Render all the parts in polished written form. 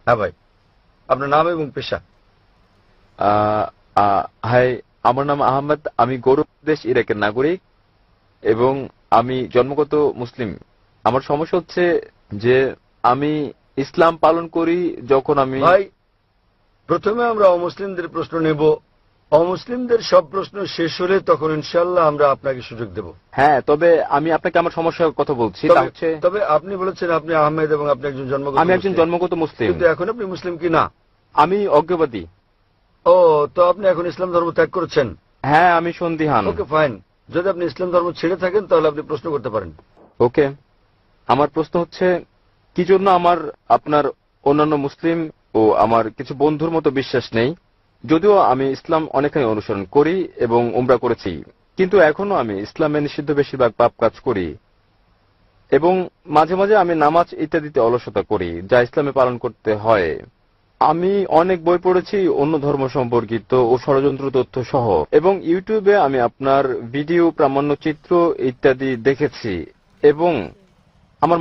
হ্যাঁ ভাই, আপনার নাম এবং পেশা? হাই, আমার নাম আহমেদ। আমি গৌরব দেশ ইরাকের নাগরিক এবং আমি জন্মগত মুসলিম। আমার সমস্যা হচ্ছে যে আমি ইসলাম পালন করি যখন আমি। ভাই, প্রথমে আমরা অমুসলিমদের প্রশ্ন নেব। অমুসলিমদের সব প্রশ্ন শেষ হলে তখন ইনশাআল্লাহ আমরা আপনাকে সুযোগ দেব। হ্যাঁ, তবে আমি আপনাকে আমার সমস্যার কথা বলছি। তা হচ্ছে, তবে আপনি বলেছেন আপনি আহমেদ এবং আপনি একজন আমি একজন জন্মগত মুসলিম, কিন্তু এখন আপনি মুসলিম কি না? আমি অজ্ঞবাদী। ও, তো আপনি এখন ইসলাম ধর্ম ত্যাগ করেছেন? হ্যাঁ, আমি সন্দিহান। ওকে, ফাইন। যদি আপনি ইসলাম ধর্ম ছেড়ে থাকেন তাহলে আপনি প্রশ্ন করতে পারেন। ওকে, আমার প্রশ্ন হচ্ছে কি জন্য আমার আপনার অন্যান্য মুসলিম ও আমার কিছু বন্ধুর মতো বিশ্বাস নেই, যদিও আমি ইসলাম অনেকখানি অনুসরণ করি এবং উমরা করেছি, কিন্তু এখনো আমি ইসলামে নিষিদ্ধ বেশিরভাগ পাপ কাজ করি এবং মাঝে মাঝে আমি নামাজ ইত্যাদিতে অলসতা করি, যা ইসলামে পালন করতে হয়। আমি অনেক বই পড়েছি অন্য ধর্ম সম্পর্কিত ও ষড়যন্ত্র তথ্য সহ, এবং ইউটিউবে আমি আপনার ভিডিও, প্রামাণ্যচিত্র ইত্যাদি দেখেছি এবং আমার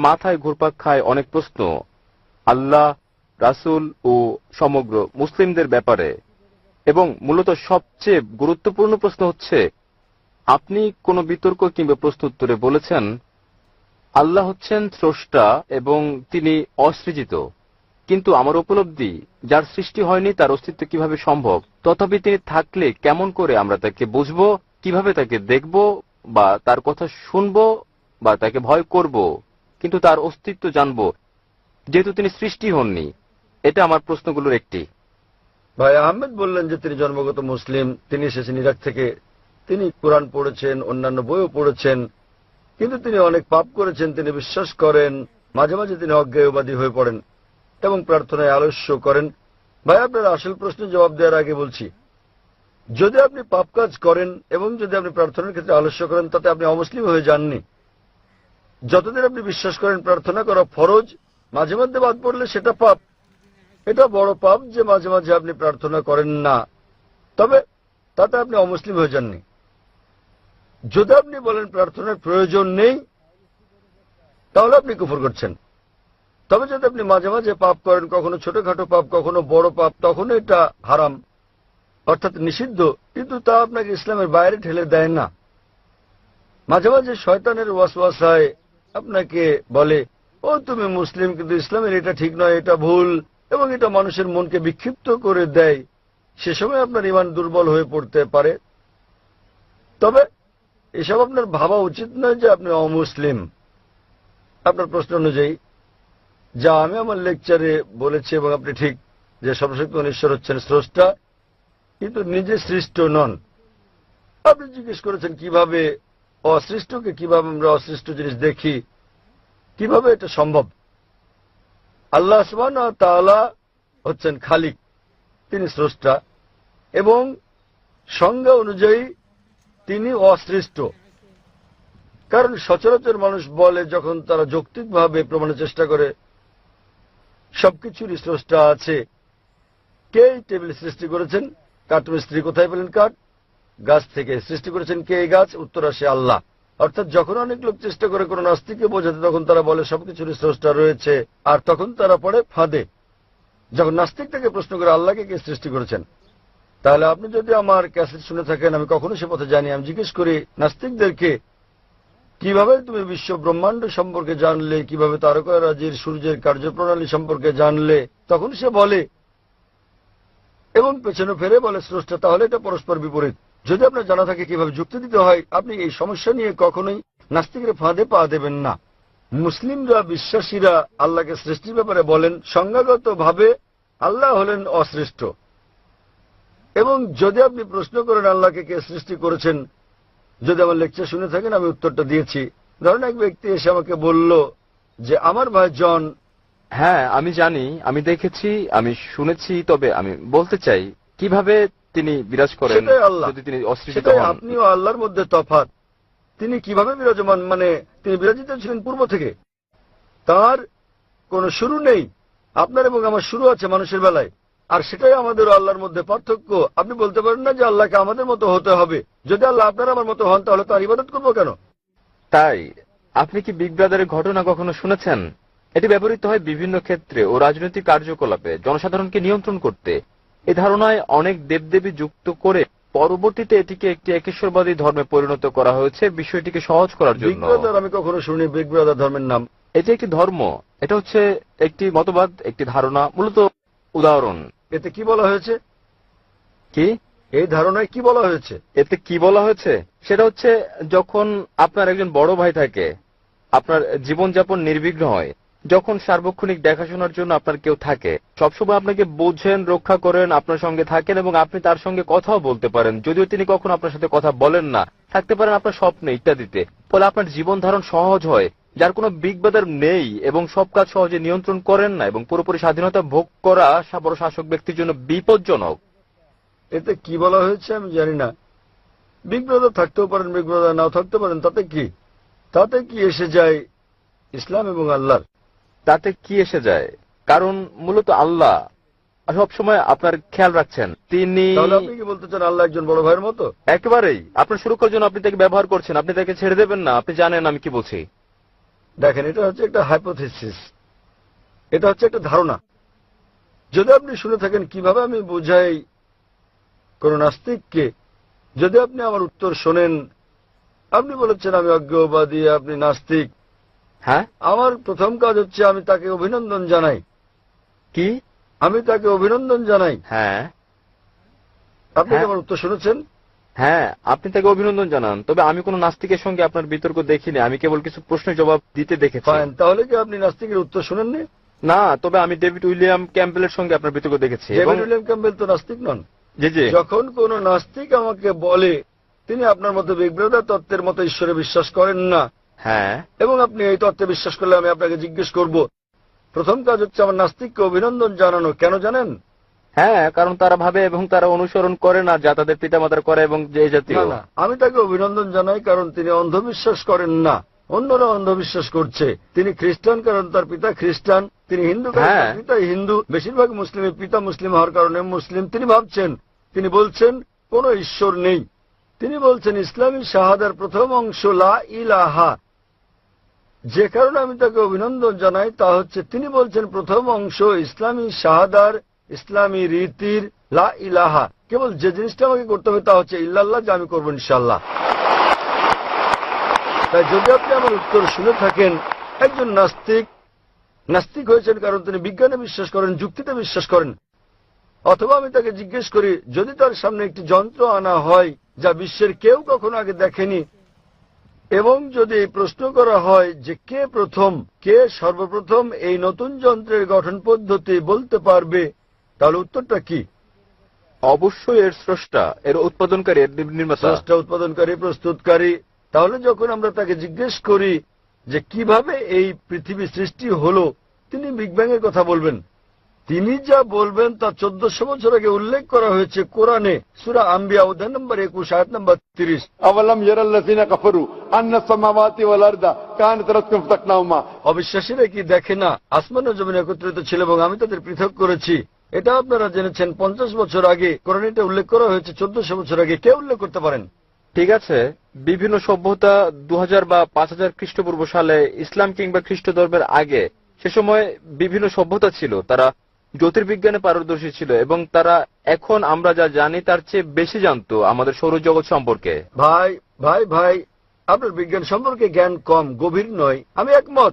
মাথায় ঘুরপাক খায় অনেক প্রশ্ন আল্লাহ, রাসূল ও সমগ্র মুসলিমদের ব্যাপারে। এবং মূলত সবচেয়ে গুরুত্বপূর্ণ প্রশ্ন হচ্ছে, আপনি কোন বিতর্ক কিংবা প্রশ্নোত্তরে বলেছেন আল্লাহ হচ্ছেন স্রষ্টা এবং তিনি অসৃজিত, কিন্তু আমার উপলব্ধি যার সৃষ্টি হয়নি তার অস্তিত্ব কিভাবে সম্ভব? তথাপি তিনি থাকলে কেমন করে আমরা তাকে বুঝব, কিভাবে তাকে দেখব বা তার কথা শুনব বা তাকে ভয় করব, কিন্তু তার অস্তিত্ব জানব যেহেতু তিনি সৃষ্টি হননি? এটা আমার প্রশ্নগুলোর একটি। ভাই আহমেদ বললেন যে তিনি জন্মগত মুসলিম, তিনি এসেছেন ইরাক থেকে, তিনি কোরআন পড়েছেন, অন্যান্য বইও পড়েছেন, কিন্তু তিনি অনেক পাপ করেছেন, তিনি বিশ্বাস করেন, মাঝে মাঝে তিনি অজ্ঞেয়বাদী হয়ে পড়েন এবং প্রার্থনায় আলস্য করেন। ভাই, আপনার আসল প্রশ্নের জবাব দেওয়ার আগে বলছি, যদি আপনি পাপ কাজ করেন এবং যদি আপনি প্রার্থনার ক্ষেত্রে আলস্য করেন, তাতে আপনি অমুসলিম হয়ে যাননি। যতদিন আপনি বিশ্বাস করেন প্রার্থনা করা ফরজ, মাঝে মধ্যে বাদ পড়লে সেটা পাপ। এটা বড় পাপ যে মাঝে মাঝে আপনি প্রার্থনা করেন না, তবে তাতে আপনি অমুসলিম হয়ে যাননি। যদি আপনি বলেন প্রার্থনার প্রয়োজন নেই, তাহলে আপনি কুফর করছেন। তবে যদি আপনি মাঝে মাঝে পাপ করেন, কখনো ছোটখাটো পাপ, কখনো বড় পাপ, তখন এটা হারাম, অর্থাৎ নিষিদ্ধ, কিন্তু তা আপনাকে ইসলামের বাইরে ঠেলে দেয় না। মাঝে মাঝে শয়তানের ওয়াসওয়াসায় আপনাকে বলে, ও তুমি মুসলিম, কিন্তু ইসলামের এটা ঠিক নয়, এটা ভুল, এবং এটা মানুষের মনকে বিক্ষিপ্ত করে দেয়। সে সময় আপনার ঈমান দুর্বল হয়ে পড়তে পারে। তবে এসব আপনার ভাবা উচিত নয় যে আপনি অমুসলিম। আপনার প্রশ্ন অনুযায়ী যা আমি আমার লেকচারে বলেছি, এবং আপনি ঠিক যে সর্বশক্তিমান ঈশ্বর হচ্ছেন স্রষ্টা, কিন্তু নিজে সৃষ্ট নন। আপনি জিজ্ঞেস করেছেন কিভাবে অসৃষ্টকে, কিভাবে আমরা অসৃষ্ট জিনিস দেখি, কিভাবে এটা সম্ভব। আল্লাহ সুবহানাহু ওয়া তাআলা হচ্ছেন খালিক, তিনি স্রষ্টা, এবং সংজ্ঞা অনুযায়ী তিনি অসৃষ্ট। কারণ সচরাচর মানুষ বলে, যখন তারা যৌক্তিকভাবে প্রমাণের চেষ্টা করে সবকিছুরই স্রষ্টা আছে, কে এই টেবিল সৃষ্টি করেছেন, কাঠ মিস্ত্রি কোথায় পেলেন কাঠ, গাছ থেকে সৃষ্টি করেছেন কে এই গাছ, উত্তর আসে আল্লাহ। অর্থাৎ যখন অনেক লোক চেষ্টা করে কোনো নাস্তিককে বোঝাতে, তখন তারা বলে সবকিছুরই স্রষ্টা রয়েছে, আর তখন তারা পড়ে ফাঁদে। যখন নাস্তিক থেকে প্রশ্ন করে আল্লাহকে কে সৃষ্টি করেছেন, তাহলে আপনি যদি আমার ক্যাসেট শুনে থাকেন, আমি কখনো সে পথে জানি, আমি জিজ্ঞেস করি নাস্তিকদেরকে, কিভাবে তুমি বিশ্ব ব্রহ্মাণ্ড সম্পর্কে জানলে, কিভাবে তারকারাজির সূর্যের কার্যপ্রণালী সম্পর্কে জানলে, তখন সে বলে এবং পেছনে ফেরে বলে স্রষ্টা। তাহলে এটা পরস্পর বিপরীত। যদি আপনার জানা থাকে কিভাবে যুক্তি দিতে হয়, আপনি এই সমস্যা নিয়ে কখনোই নাস্তিকের ফাঁদে পা দেবেন না। মুসলিমরা, বিশ্বাসীরা আল্লাহকে সৃষ্টির ব্যাপারে বলেন সংজ্ঞাগতভাবে আল্লাহ হলেন অসৃষ্ট। এবং যদি আপনি প্রশ্ন করেন আল্লাহকে কে সৃষ্টি করেছেন, যদি আমার লেকচার শুনে থাকেন, আমি উত্তরটা দিয়েছি। ধরেন এক ব্যক্তি এসে আমাকে বলল যে আমার ভাই জন। হ্যাঁ, আমি জানি, আমি দেখেছি, আমি শুনেছি, তবে আমি বলতে চাই কিভাবে তিনি বিরাজ করেন, যদি তিনি অসৃষ্ট হন। আপনিও আল্লাহর মধ্যে তফাৎ। তিনি কিভাবে বিরাজমান, মানে তিনি বিরাজিত ছিলেন পূর্ব থেকে, তার কোনো শুরু নেই। আপনার এবং আমার শুরু আছে মানুষের বেলায়, আর সেটাই আমাদের আল্লাহর মধ্যে পার্থক্য। আপনি বলতে পারেন না যে আল্লাহকে আমাদের মতো হতে হবে। যদি আল্লাহ আপনার আমার মতো হন, তাহলে তার ইবাদত করবো কেন? তাই আপনি কি বিগ ব্রাদারের ঘটনা কখনো শুনেছেন? এটি ব্যবহৃত হয় বিভিন্ন ক্ষেত্রে ও রাজনৈতিক কার্যকলাপে জনসাধারণকে নিয়ন্ত্রণ করতে। এই ধারণায় অনেক দেবদেবী যুক্ত করে পরবর্তীতে এটিকে একটি একেশ্বরবাদী ধর্মে পরিণত করা হয়েছে বিষয়টিকে সহজ করার বিগ জন্য। ব্রাদার আমি কখনো শুনি বিগ ব্রাদার ধর্মের নাম। এটি একটি ধর্ম, এটা হচ্ছে একটি মতবাদ, একটি ধারণা, মূলত উদাহরণ। এতে কি বলা হয়েছে? কি এই ধারণায় কি বলা হয়েছে? এতে কি বলা হয়েছে সেটা হচ্ছে, যখন আপনার একজন বড় ভাই থাকে, আপনার জীবনযাপন নির্বিঘ্ন হয়, যখন সার্বক্ষণিক দেখাশোনার জন্য আপনার কেউ থাকে, সবসময় আপনাকে বোঝেন, রক্ষা করেন, আপনার সঙ্গে থাকেন এবং আপনি তার সঙ্গে কথাও বলতে পারেন, যদিও তিনি কখনো আপনার সাথে কথা বলেন না, থাকতে পারেন আপনার স্বপ্নে ইত্যাদিতে, ফলে আপনার জীবন ধারণ সহজ হয়, যার কোনো বিগ ব্রাদার নেই এবং সব কাজ সহজে নিয়ন্ত্রণ করেন না এবং পুরোপুরি স্বাধীনতা ভোগ করা বড় শাসক ব্যক্তির জন্য বিপজ্জনক। এতে কি বলা হয়েছে আমি জানি না। বিগ ব্রাদার থাকতেও পারেন, বিগ ব্রাদার নাও থাকতে পারেন, তাতে কি? তাতে কি এসে যায় ইসলাম এবং আল্লাহর? তাতে কি এসে যায়? কারণ মূলত আল্লাহ সবসময় আপনার খেয়াল রাখছেন। তিনি, তাহলে আপনি কি বলতে চান আল্লাহ একজন বড় ভাইয়ের মতো? একেবারেই আপনার সুরক্ষার জন্য আপনি তাকে ব্যবহার করছেন, আপনি তাকে ছেড়ে দেবেন না। আপনি জানেন আমি কি বলছি। দেখেন, এটা হচ্ছে একটা হাইপোথিসিস, এটা হচ্ছে একটা ধারণা। যদি আপনি শুনে থাকেন কিভাবে আমি বোঝাই কোন নাস্তিককে, যদি আপনি আমার উত্তর শোনেন, আপনি বলেছেন আমি অজ্ঞবাদী, আপনি নাস্তিক। হ্যাঁ, আমার প্রথম কাজ হচ্ছে আমি তাকে অভিনন্দন জানাই। কি? আমি তাকে অভিনন্দন জানাই। হ্যাঁ, আপনি কি আমার উত্তর শুনেছেন? হ্যাঁ, আপনি তাকে অভিনন্দন জানান। তবে আমি কোন নাস্তিকের সঙ্গে আপনার বিতর্ক দেখিনি, আমি কেবল কিছু প্রশ্নের জবাব দিতে দেখেছি। ফাইন, তাহলে কি আপনি নাস্তিকের উত্তর শুনেননি? না, তবে আমি ডেভিড উইলিয়াম ক্যাম্পবেলের সঙ্গে আপনার বিতর্ক দেখেছি। ডেভিড উইলিয়াম ক্যাম্পবেল তো নাস্তিক নন। জি জি। যখন কোন নাস্তিক আমাকে বলে তিনি আপনার মতো বিগ ব্রাদার তত্ত্বের মতো ঈশ্বরে বিশ্বাস করেন না, হ্যাঁ, এবং আপনি এই তত্ত্বে বিশ্বাস করলে আমি আপনাকে জিজ্ঞেস করব, প্রথম কাজ হচ্ছে আমার নাস্তিককে অভিনন্দন জানানো। কেন জানেন? হ্যাঁ, কারণ তারা ভাবে এবং তারা অনুসরণ করে না যা তাদের পিতামাতার করে এবং যে জাতীয়। না, আমি তাকে অভিনন্দন জানাই কারণ তিনি অন্ধবিশ্বাস করেন না, অন্যরা অন্ধবিশ্বাস করছে। তিনি খ্রিস্টান কারণ তার পিতা খ্রিস্টান, তিনি হিন্দু কারণ তার পিতা হিন্দু, বেশিরভাগ মুসলিমের পিতা মুসলিম হওয়ার কারণে মুসলিম। তিনি ভাবছেন, তিনি বলছেন কোনো ঈশ্বর নেই। তিনি বলছেন ইসলামী শাহাদার প্রথম অংশ লা ইলাহা। যে কারণে আমি তাকে অভিনন্দন জানাই তা হচ্ছে তিনি বলছেন প্রথম অংশ ইসলামী শাহাদার, ইসলামী রীতির লা ইলাহা। কেবল যে জিনিসটা আমাকে করতে হবে তা হচ্ছে ইল্লাল্লাহ, যা আমি করবো ইনশাআল্লাহ। তাই যদি আপনি আমার উত্তর শুনে থাকেন, একজন নাস্তিক হয়েছেন কারণ তিনি বিজ্ঞানে বিশ্বাস করেন, যুক্তিতে বিশ্বাস করেন। অথবা আমি তাকে জিজ্ঞেস করি, যদি তার সামনে একটি যন্ত্র আনা হয় যা বিশ্বের কেউ কখনো আগে দেখেনি, এবং যদি এই প্রশ্ন করা হয় যে কে সর্বপ্রথম এই নতুন যন্ত্রের গঠন পদ্ধতি বলতে পারবে, তাহলে উত্তরটা কি? অবশ্যই এর স্রষ্টা, এর উৎপাদনকারী, এর নির্মাতা। স্রষ্টা, উৎপাদনকারী, প্রস্তুতকারী। তাহলে যখন আমরা তাকে জিজ্ঞেস করি যে কিভাবে এই পৃথিবী সৃষ্টি হলো, তিনি বিগ ব্যাং এর কথা বলবেন। তিনি যা বলবেন তা 1400 বছর আগে উল্লেখ করা হয়েছে কোরআনে, সূরা আম্বিয়া অধ্যায় নম্বর 21 আয়াত নম্বর 30। আওয়ালাম ইয়ারাল্লাযিনা কাফারু আন্নাস সামাওয়াতি ওয়াল আরদা কানাত রাতকুম ফাতাকনাহুমা। অবিশ্বাসীরা কি দেখে না আসমান ও জমিন একত্রিত ছিল এবং আমি তাদের পৃথক করেছি? এটা আপনারা জেনেছেন 50 বছর আগে কোরআনে এটা উল্লেখ করা হয়েছে 1400 বছর আগে। কে উল্লেখ করতে পারেন? ঠিক আছে, বিভিন্ন সভ্যতা 2000 বা 5000 খ্রিস্টপূর্ব সালে, ইসলাম কিংবা খ্রিস্ট ধর্মের আগে, সে সময় বিভিন্ন সভ্যতা ছিল, তারা জ্যোতির্বিজ্ঞানে পারদর্শী ছিল এবং তারা এখন আমরা যা জানি তার চেয়ে বেশি জানতো আমাদের সৌরজগৎ সম্পর্কে। ভাই, আপনার বিজ্ঞান সম্পর্কে জ্ঞান কম, গভীর নয়, আমি একমত।